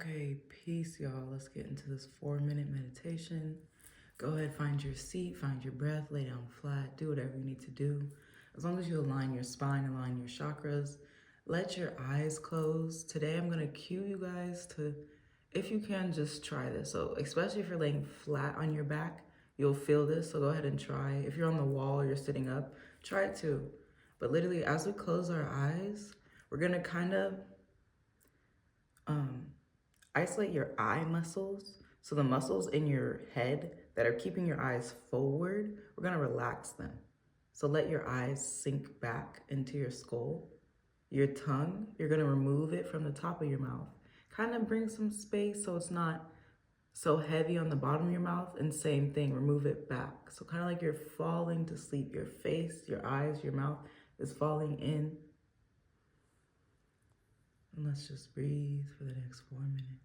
Okay, peace, y'all. Let's get into this 4-minute meditation. Go ahead, find your seat, find your breath, lay down flat, do whatever you need to do. As long as you align your spine, align your chakras, let your eyes close. Today, I'm gonna cue you guys to, if you can, just try this. So, especially if you're laying flat on your back, you'll feel this. So go ahead and try. If you're on the wall or you're sitting up, try it too. But literally, as we close our eyes, we're gonna kind of isolate your eye muscles. So the muscles in your head that are keeping your eyes forward, we're gonna relax them. So let your eyes sink back into your skull. Your tongue, you're gonna remove it from the top of your mouth. Kind of bring some space so it's not so heavy on the bottom of your mouth, and same thing, remove it back. So kind of like you're falling to sleep. Your face, your eyes, your mouth is falling in. And let's just breathe for the next 4 minutes.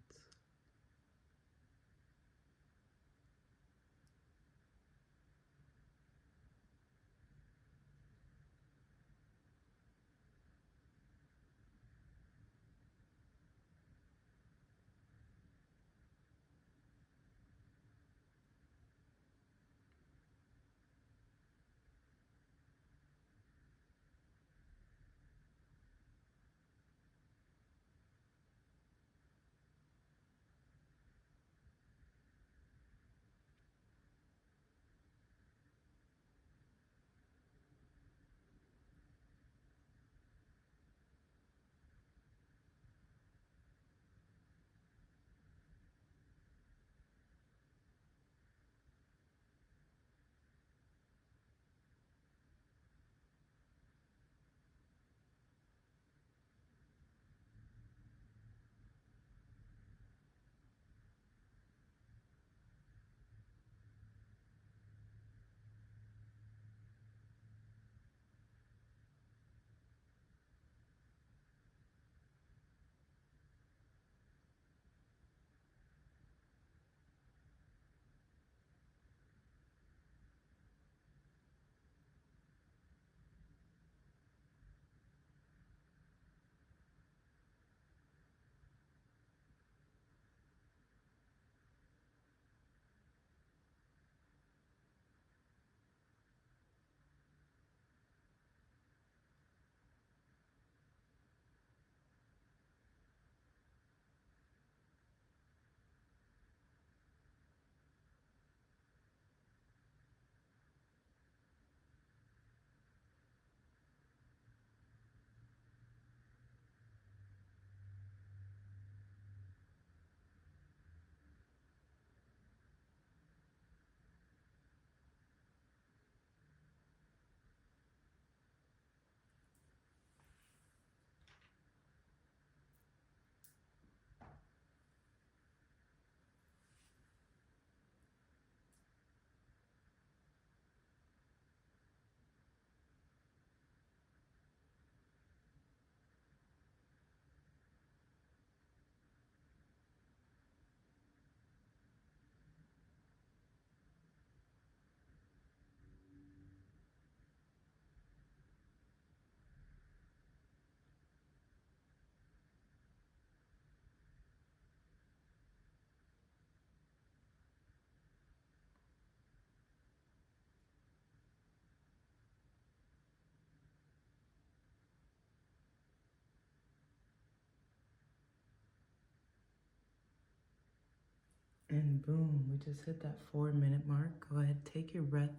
And boom, we just hit that 4-minute mark. Go ahead, take your breath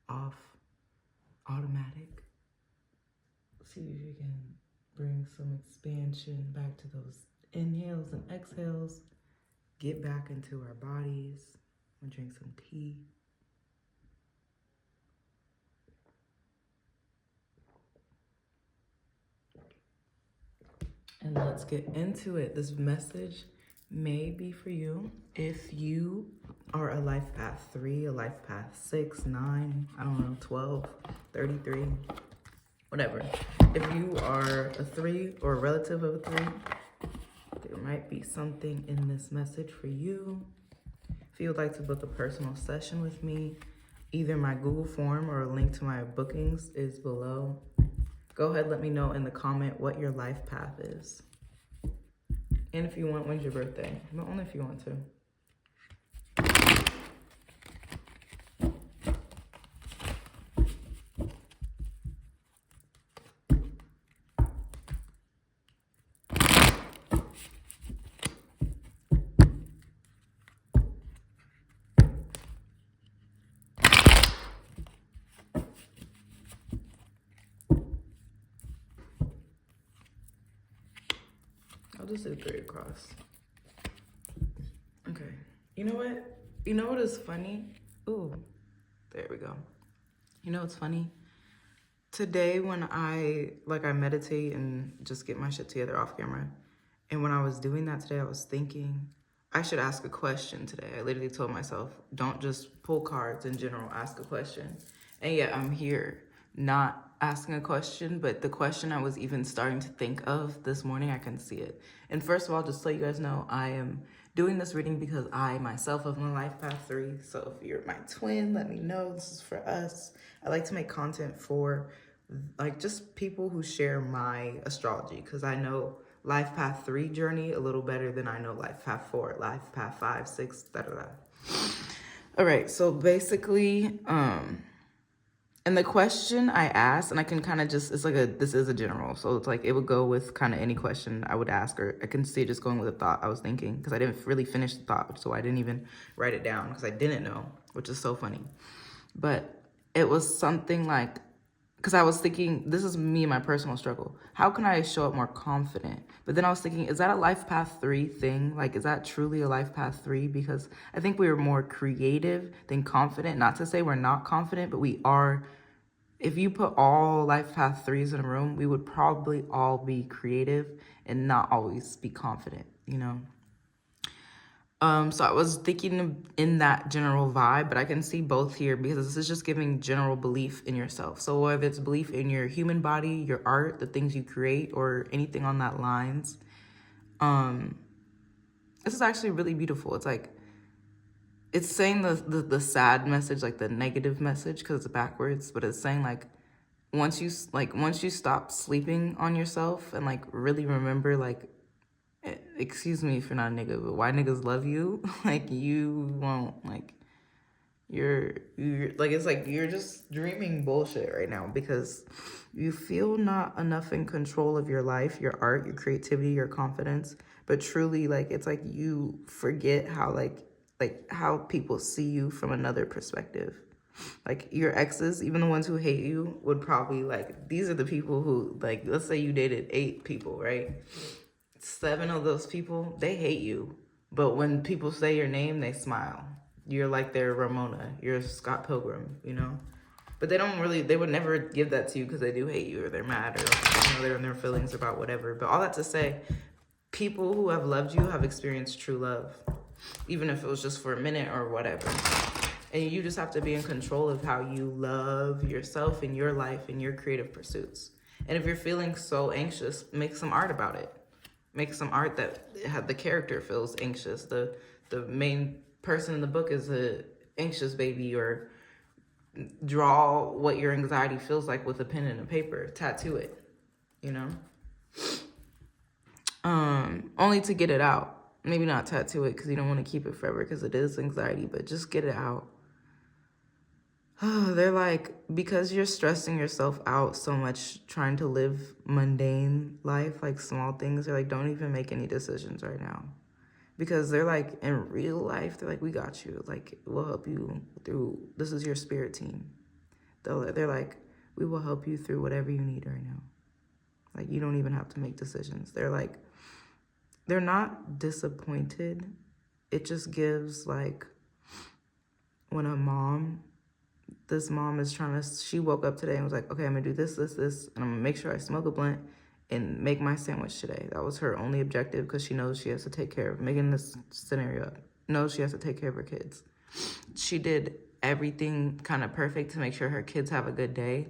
off automatic. See if you can bring some expansion back to those inhales and exhales. Get back into our bodies. I'm gonna drink some tea. And let's get into it. This message may be for you if you are a life path 3, a life path 6, 9, I don't know, 12, 33, whatever. If you are a 3 or a relative of a 3, there might be something in this message for you. If you would like to book a personal session with me, either my Google form or a link to my bookings is below. Go ahead, let me know in the comment what your life path is. And if you want, when's your birthday? But only if you want to. I'll just do 3 across. Okay. You know what? You know what is funny? Ooh, there we go. You know what's funny? Today when I meditate and just get my shit together off camera, and when I was doing that today, I was thinking I should ask a question today. I literally told myself, don't just pull cards in general, ask a question. And yet I'm here not asking a question, but the question I was even starting to think of this morning, I can see it. And first of all, just so you guys know, I am doing this reading because I myself have my life path 3. So if you're my twin, let me know. This is for us. I like to make content for like just people who share my astrology, because I know life path 3 journey a little better than I know life path 4, life path 5, 6, da da da. All right, so basically, and the question I asked, and I can kind of just, it's like this is a general, so it's like it would go with kind of any question I would ask, or I can see it just going with a thought I was thinking, because I didn't really finish the thought, so I didn't even write it down, because I didn't know, which is so funny. But it was something like, because I was thinking, this is me and my personal struggle. How can I show up more confident? But then I was thinking, is that a life path 3 thing? Like, is that truly a life path 3? Because I think we are more creative than confident. Not to say we're not confident, but we are. If you put all life path 3s in a room, we would probably all be creative and not always be confident, you know? So I was thinking in that general vibe, but I can see both here because this is just giving general belief in yourself. So whether it's belief in your human body, your art, the things you create, or anything on that lines, this is actually really beautiful. It's like, it's saying the sad message, like the negative message, because it's backwards, but it's saying like, once you stop sleeping on yourself and like really remember, like, excuse me if you're not a nigga, but why niggas love you, like, you won't, like, you're like, it's like you're just dreaming bullshit right now because you feel not enough in control of your life, your art, your creativity, your confidence. But truly, like, it's like you forget how like how people see you from another perspective. Like, your exes, even the ones who hate you, would probably, like, these are the people who, like, let's say you dated 8 people, right? 7 of those people, they hate you. But when people say your name, they smile. You're like their Ramona. You're Scott Pilgrim, you know? But they would never give that to you because they do hate you or they're mad or, you know, they're in their feelings about whatever. But all that to say, people who have loved you have experienced true love, even if it was just for a minute or whatever. And you just have to be in control of how you love yourself and your life and your creative pursuits. And if you're feeling so anxious, make some art about it. Make some art that the character feels anxious. The main person in the book is a anxious baby, or draw what your anxiety feels like with a pen and a paper. Tattoo it, you know? Only to get it out. Maybe not tattoo it because you don't want to keep it forever because it is anxiety, but just get it out. They're like, because you're stressing yourself out so much trying to live mundane life, like small things, they're like, don't even make any decisions right now. Because they're like, in real life, they're like, we got you. Like, we'll help you through, this is your spirit team. They're like, we will help you through whatever you need right now. Like, you don't even have to make decisions. They're like, they're not disappointed. It just gives, like, when this mom is she woke up today and was like, okay, I'm gonna do this, and I'm gonna make sure I smoke a blunt and make my sandwich today. That was her only objective because she knows she has to take care of, making this scenario up, knows she has to take care of her kids. She did everything kind of perfect to make sure her kids have a good day.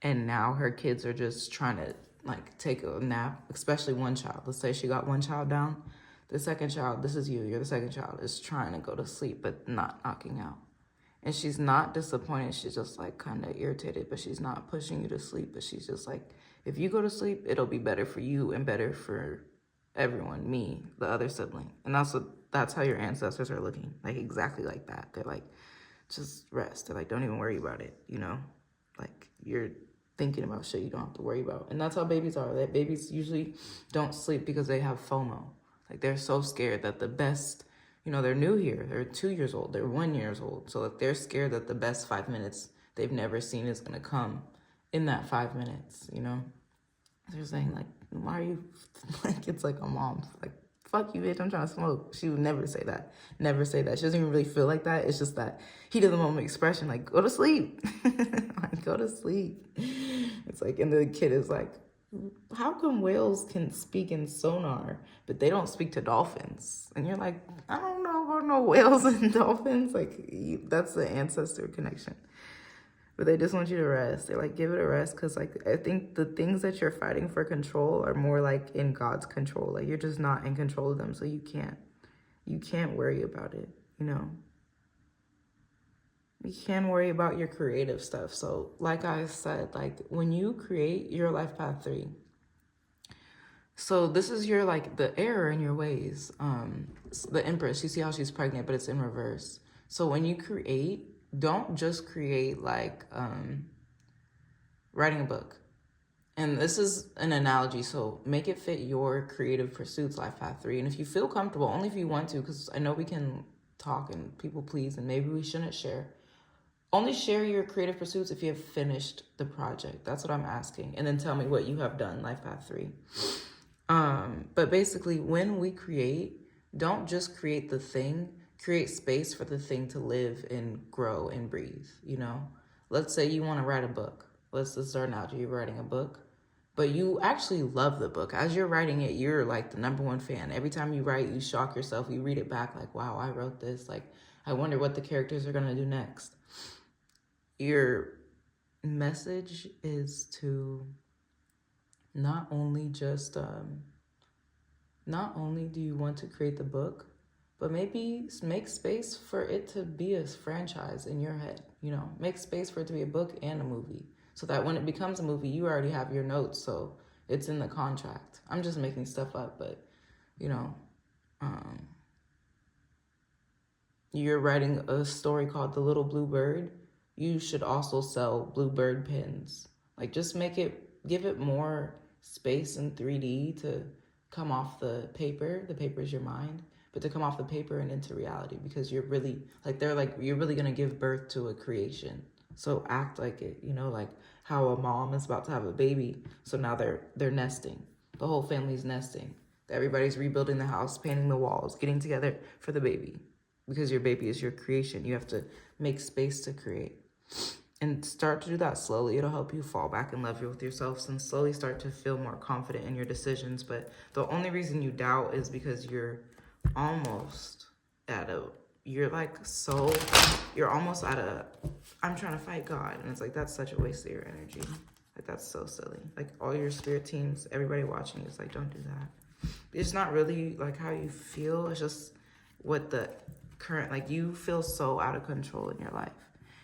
And now her kids are just trying to, like, take a nap, especially one child. Let's say she got one child down. The second child, this is you're the second child, is trying to go to sleep but not knocking out. And she's not disappointed. She's just, like, kind of irritated, but she's not pushing you to sleep. But she's just like, if you go to sleep, it'll be better for you and better for everyone, me, the other sibling. And that's how your ancestors are looking, like exactly like that. They're like, just rest. They're like, don't even worry about it, you know? Like, you're thinking about shit you don't have to worry about. And that's how babies are. That babies usually don't sleep because they have FOMO. Like, they're so scared that the best, you know, they're new here. They're 2 years old. They're 1 year old. So like, they're scared that the best 5 minutes they've never seen is going to come in that 5 minutes, you know? They're saying, like, why are you, like, it's like a mom, like, fuck you, bitch, I'm trying to smoke. She would never say that. Never say that. She doesn't even really feel like that. It's just that heat of the moment expression, like, go to sleep. Like, go to sleep. It's like, and the kid is like, how come whales can speak in sonar, but they don't speak to dolphins? And you're like, I don't know about no whales and dolphins. Like, that's the ancestor connection. But they just want you to rest. They're like, give it a rest, because like, I think the things that you're fighting for control are more like in God's control. Like, you're just not in control of them, so you can't worry about it, you know? You can worry about your creative stuff. So like I said, like, when you create your life path 3, so this is your, like, the error in your ways. The Empress, you see how she's pregnant, but it's in reverse. So when you create, don't just create like writing a book. And this is an analogy, so make it fit your creative pursuits, life path 3. And if you feel comfortable, only if you want to, because I know we can talk and people please, and maybe we shouldn't share. Only share your creative pursuits if you have finished the project. That's what I'm asking. And then tell me what you have done, life path 3. But basically, when we create, don't just create the thing, create space for the thing to live and grow and breathe, you know? Let's say you want to write a book. Let's start an analogy. You're writing a book, but you actually love the book. As you're writing it, you're like the #1 fan. Every time you write, you shock yourself. You read it back like, wow, I wrote this. Like, I wonder what the characters are going to do next. Your message is to not only just, not only do you want to create the book, but maybe make space for it to be a franchise in your head, you know? Make space for it to be a book and a movie, so that when it becomes a movie, you already have your notes, so it's in the contract. I'm just making stuff up, but, you know, you're writing a story called The Little Blue Bird. You should also sell bluebird pins. Like, just make it, give it more space in 3D to come off the paper. The paper is your mind, but to come off the paper and into reality, because you're really, like, they're like, you're really gonna give birth to a creation. So act like it, you know, like how a mom is about to have a baby. So now they're nesting. The whole family's nesting. Everybody's rebuilding the house, painting the walls, getting together for the baby. Because your baby is your creation. You have to make space to create. And start to do that slowly. It'll help you fall back in love with yourself and slowly start to feel more confident in your decisions. But the only reason you doubt is because you're almost at a, you're almost at a, I'm trying to fight God. And it's like, that's such a waste of your energy. Like, that's so silly. Like, all your spirit teams, everybody watching is like, don't do that. It's not really like how you feel. It's just what the current, like, you feel so out of control in your life.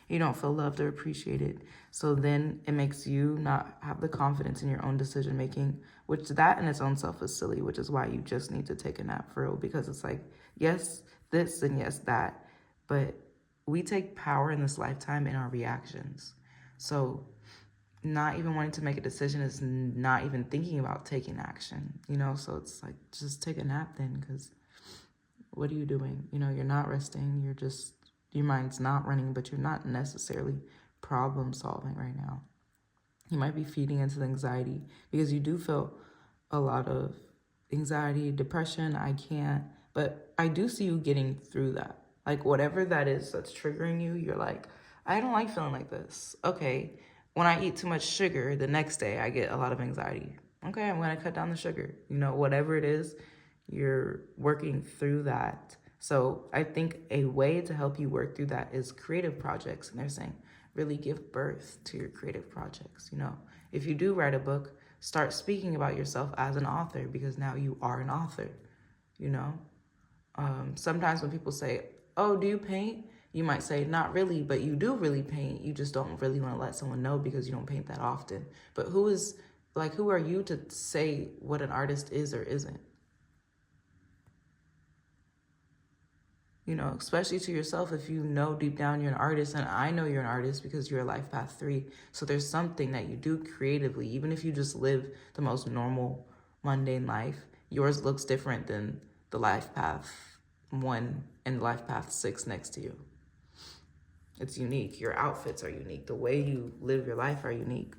You don't feel loved or appreciated. So then it makes you not have the confidence in your own decision making, which that in its own self is silly, which is why you just need to take a nap for real, because it's like, yes, this and yes, that. But we take power in this lifetime in our reactions. So not even wanting to make a decision is not even thinking about taking action, you know? So it's like, just take a nap then, because what are you doing? You know, you're not resting. You're just, your mind's not running, but you're not necessarily problem solving right now. You might be feeding into the anxiety, because you do feel a lot of anxiety, depression. I can't, but I do see you getting through that. Like, whatever that is that's triggering you, you're like, I don't like feeling like this. Okay, when I eat too much sugar, the next day I get a lot of anxiety. Okay, I'm gonna cut down the sugar. You know, whatever it is, you're working through that. So I think a way to help you work through that is creative projects. And they're saying, really give birth to your creative projects. You know, if you do write a book, start speaking about yourself as an author, because now you are an author, you know? Sometimes when people say, oh, do you paint? You might say, not really, but you do really paint. You just don't really want to let someone know because you don't paint that often. But who are you to say what an artist is or isn't? you know, especially to yourself, if you know deep down you're an artist, and I know you're an artist because you're a life path 3. So there's something that you do creatively, even if you just live the most normal, mundane life, yours looks different than the life path 1 and life path 6 next to you. It's unique. Your outfits are unique. The way you live your life are unique.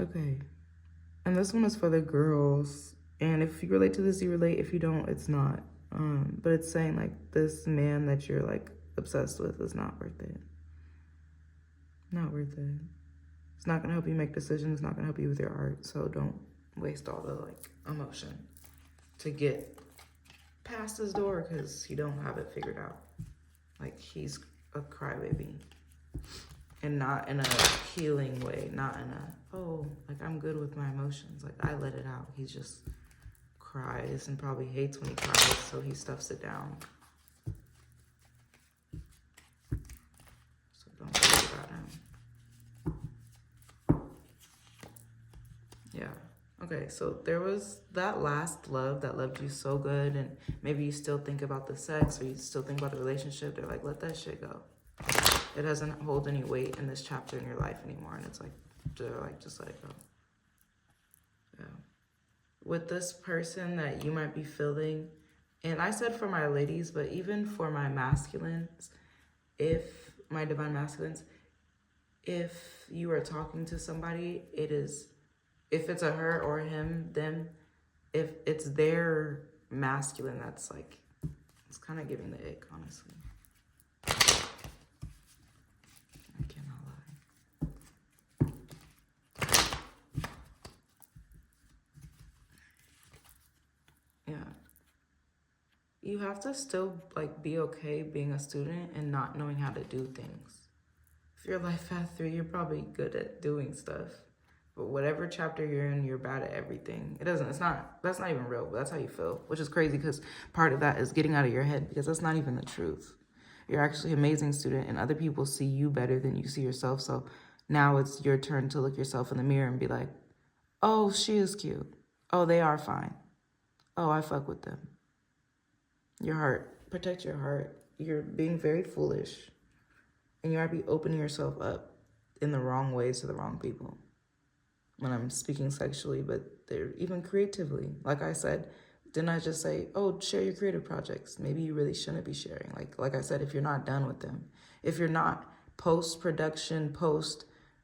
Okay. And this one is for the girls. And if you relate to this, you relate. If you don't, it's not. But it's saying like this man that you're like obsessed with is not worth it. Not worth it. It's not gonna help you make decisions. It's not gonna help you with your art. So don't waste all the like emotion to get past his door because you don't have it figured out. Like he's a crybaby. And not in a healing way, not in a, oh, like I'm good with my emotions. Like I let it out. He just cries and probably hates when he cries, so he stuffs it down. So don't worry about him. Yeah. Okay, so there was that last love that loved you so good, and maybe you still think about the sex or you still think about the relationship. They're like, let that shit go. It doesn't hold any weight in this chapter in your life anymore. And it's like, they're like, just let it go. Yeah. With this person that you might be feeling, and I said for my ladies, but even for my masculines, my divine masculines, if you are talking to somebody, it is, if it's a her or him, them, if it's their masculine, that's like, it's kind of giving the ick, honestly. You have to still like be okay being a student and not knowing how to do things. If you're life path 3, you're probably good at doing stuff. But whatever chapter you're in, you're bad at everything. That's not even real, but that's how you feel, which is crazy because part of that is getting out of your head because that's not even the truth. You're actually an amazing student and other people see you better than you see yourself. So now it's your turn to look yourself in the mirror and be like, oh, she is cute. Oh, they are fine. Oh, I fuck with them. Your heart. Protect your heart. You're being very foolish. And you might be opening yourself up in the wrong ways to the wrong people. When I'm speaking sexually, but they're even creatively. Like I said, didn't I just say, oh, share your creative projects? Maybe you really shouldn't be sharing. Like I said, if you're not done with them. If you're not post-production,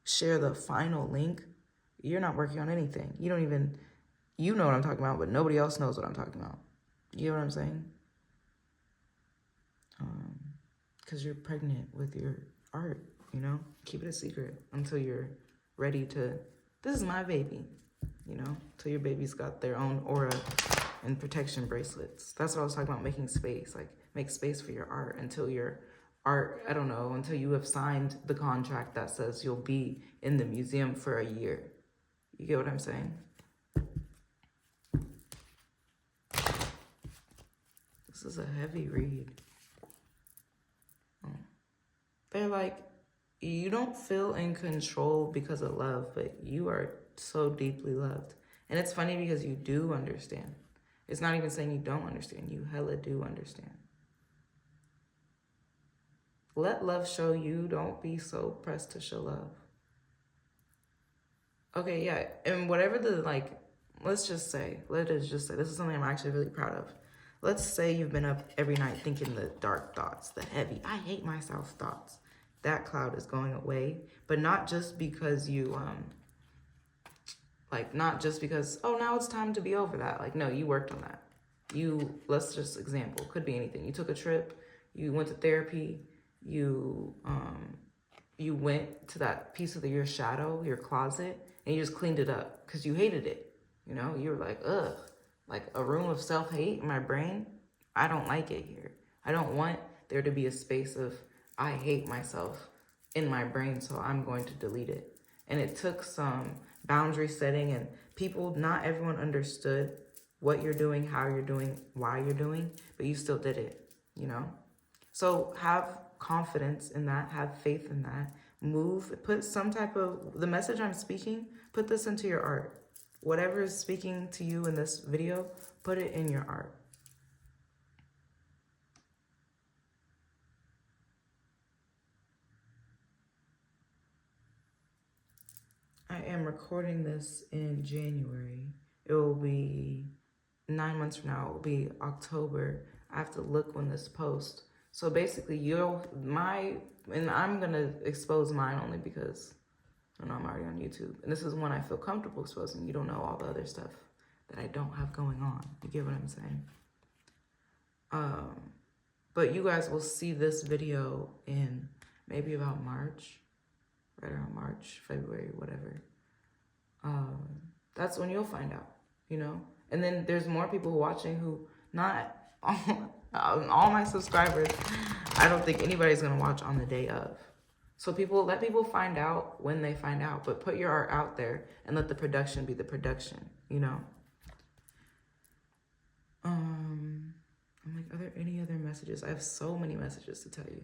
share the final link, you're not working on anything. You don't even, you know what I'm talking about, but nobody else knows what I'm talking about. You know what I'm saying? Because you're pregnant with your art, you know? Keep it a secret until you're ready to, this is my baby, you know? Until your baby's got their own aura and protection bracelets. That's what I was talking about, making space. Like, make space for your art until your art, I don't know, until you have signed the contract that says you'll be in the museum for a year. You get what I'm saying? This is a heavy read. They're like, you don't feel in control because of love, but you are so deeply loved. And it's funny because you do understand. It's not even saying you don't understand. You hella do understand. Let love show you. Don't be so pressed to show love. Okay, yeah. And whatever the, like, let's just say, this is something I'm actually really proud of. Let's say you've been up every night thinking the dark thoughts, the heavy, I hate myself thoughts. That cloud is going away, but not just because you, not just because, oh, now it's time to be over that. Like, no, you worked on that. Let's just example, could be anything. You took a trip, you went to therapy, you went to that piece of your shadow, your closet, and you just cleaned it up because you hated it. You know, you were like, ugh, like a room of self-hate in my brain. I don't like it here. I don't want there to be a space of I hate myself in my brain, so I'm going to delete it. And it took some boundary setting, and not everyone understood what you're doing, how you're doing, why you're doing, but you still did it, you know? So have confidence in that, have faith in that, move, put some type of, the message I'm speaking, put this into your art. whatever is speaking to you in this video, put it in your art. I am recording this in January. It will be 9 months from now. It will be October. I have to look when this posts. So basically, and I'm gonna expose mine only because I know I'm already on YouTube. And this is one I feel comfortable exposing. You don't know all the other stuff that I don't have going on. You get what I'm saying? But you guys will see this video in maybe about March, right around March, February, whatever. That's when you'll find out, you know? And then there's more people watching who, not all my subscribers, I don't think anybody's gonna watch on the day of. So let people find out when they find out, but put your art out there and let the production be the production, you know? I'm like, are there any other messages? I have so many messages to tell you.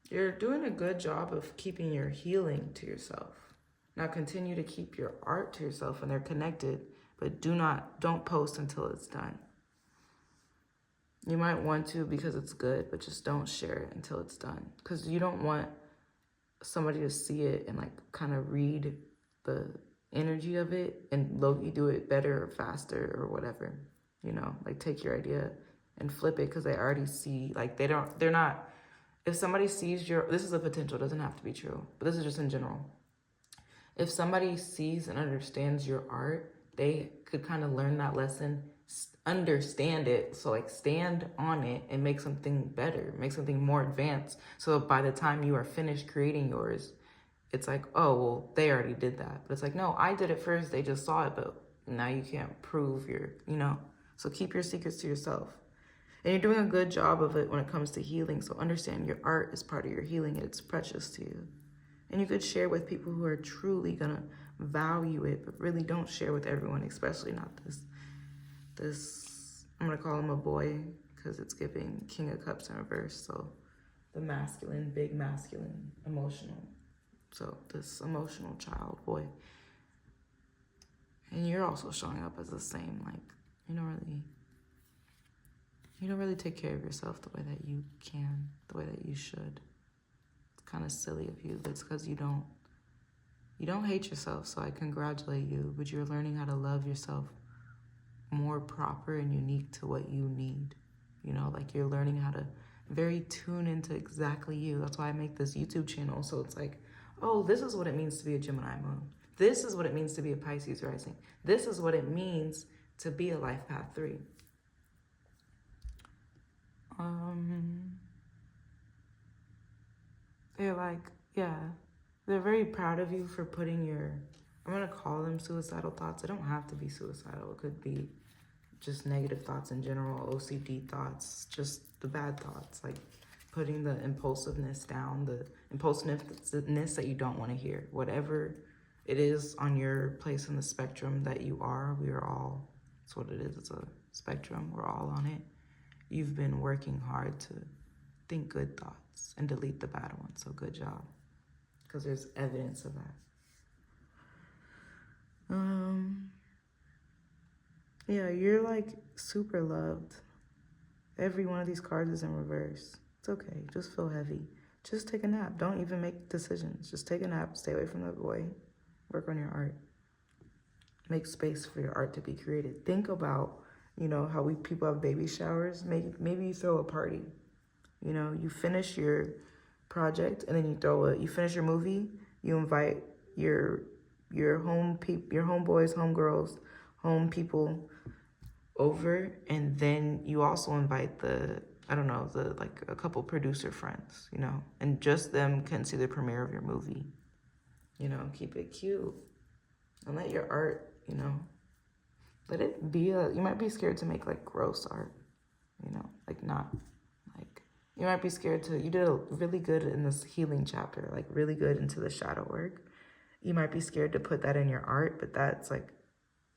You're doing a good job of keeping your healing to yourself. Now continue to keep your art to yourself, and they're connected, but don't post until it's done. You might want to because it's good, but just don't share it until it's done. Because you don't want somebody to see it and like kind of read the energy of it and low-key do it better or faster or whatever. You know, like take your idea and flip it because they already see, like they're not, if somebody sees this is a potential, it doesn't have to be true, but this is just in general. If somebody sees and understands your art, they could kind of learn that lesson, understand it, so like stand on it and make something better, make something more advanced. So by the time you are finished creating yours, it's like, oh, well, they already did that. But it's like, no, I did it first, they just saw it, but now you can't prove you know? So keep your secrets to yourself. And you're doing a good job of it when it comes to healing. So understand your art is part of your healing and it's precious to you. And you could share with people who are truly gonna value it, but really don't share with everyone, especially not this, I'm gonna call him a boy because it's giving King of Cups in reverse. So the masculine, big masculine, emotional. So this emotional child boy. And you're also showing up as the same, like, you don't really take care of yourself the way that you can, the way that you should. It's kind of silly of you, but it's because you don't hate yourself, so I congratulate you, but you're learning how to love yourself more proper and unique to what you need. You know, like you're learning how to very tune into exactly you. That's why I make this YouTube channel. So it's like, oh, this is what it means to be a Gemini moon. This is what it means to be a Pisces rising. This is what it means to be a life path 3. They're like, yeah, they're very proud of you for putting I'm gonna call them suicidal thoughts. They don't have to be suicidal. It could be just negative thoughts in general, OCD thoughts, just the bad thoughts, like putting the impulsiveness down, the impulsiveness that you don't want to hear. Whatever it is on your place in the spectrum that you are, we are all, that's what it is. It's a spectrum. We're all on it. You've been working hard to think good thoughts and delete the bad ones. So good job. Because there's evidence of that. Yeah, you're like super loved. Every one of these cards is in reverse. It's okay. Just feel heavy. Just take a nap. Don't even make decisions. Just take a nap. Stay away from the boy. Work on your art. Make space for your art to be created. Think about, you know, how people have baby showers. Maybe you throw a party. You know, you finish your project and then you finish your movie. You invite your homeboys, homegirls, home people over, and then you also invite like a couple producer friends, you know, and just them can see the premiere of your movie. You know, keep it cute and let your art, you know, let it be you might be scared to make like gross art, you know, like not like, you might be scared you did really good in this healing chapter, like really good into the shadow work. You might be scared to put that in your art, but that's like,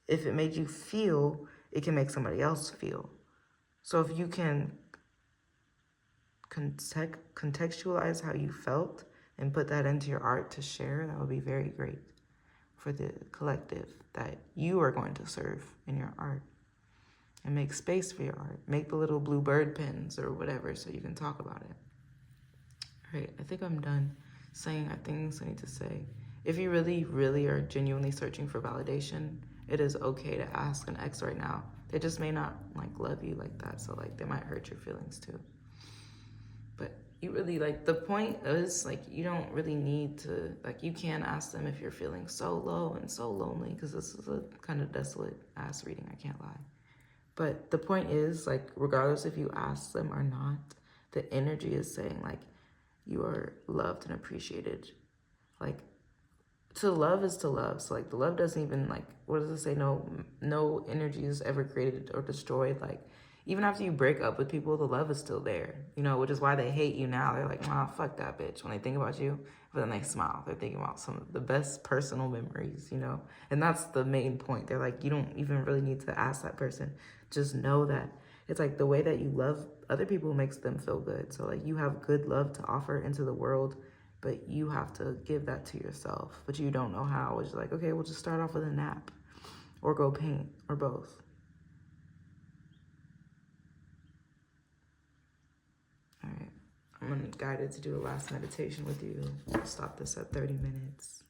if it made you feel, it can make somebody else feel. So if you can contextualize how you felt and put that into your art to share, that would be very great for the collective that you are going to serve in your art. And make space for your art. Make the little blue bird pins or whatever so you can talk about it. All right, I think I'm done saying things I need to say. If you really, really are genuinely searching for validation, it is okay to ask an ex right now. They just may not like love you like that, so like they might hurt your feelings too. But you really, like, the point is, like, you don't really need to, like, you can ask them if you're feeling so low and so lonely, because this is a kind of desolate ass reading, I can't lie. But the point is, like, regardless if you ask them or not, the energy is saying, like, you are loved and appreciated. Like, to love is to love. So, like, the love doesn't even, like, what does it say? No energy is ever created or destroyed. Like, even after you break up with people, the love is still there, you know, which is why they hate you now. They're like, nah, fuck that bitch when they think about you. But then they smile. They're thinking about some of the best personal memories, you know? And that's the main point. They're like, you don't even really need to ask that person. Just know that it's like the way that you love other people makes them feel good. So, like, you have good love to offer into the world, but you have to give that to yourself. But you don't know how. It's like, okay, we'll just start off with a nap or go paint or both. All right, I'm guided to do a last meditation with you. I'll stop this at 30 minutes.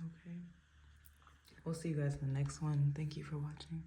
Okay. We'll see you guys in the next one. Thank you for watching.